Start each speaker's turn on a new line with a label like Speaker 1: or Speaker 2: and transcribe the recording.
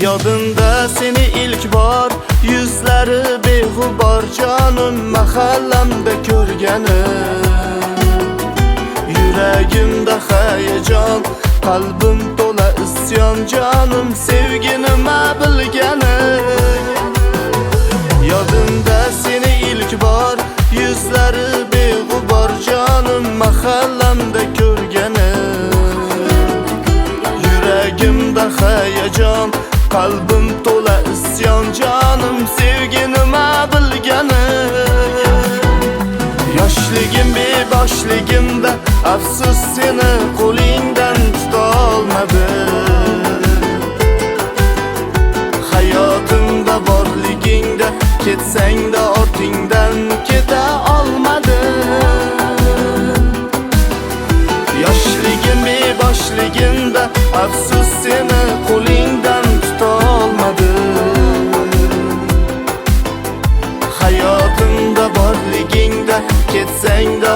Speaker 1: Yodimda seni ilk bor, yuzlari beg'ubor jonim mahallamda ko'rganim. Yuragimda hayajon, qalbim to'la isyon, jonim sevgi nima bilganim. Yodimda seni ilk bor, yuzlari beg'ubor jonim mahallamda ko'rganim. Yuragimda hayajon, qalbim to'la isyon, jonim sevgi nima bilganim. Yoshligim beboshligimda afsus seni qo'lingdan tutolmadim. Hayotimda borligingda ketsang-da ortingdan keta olmadim. Yoshligim beboshligimda afsus seni qo'lingdan tutolmadim. Hayotimda borligingda ketsang-da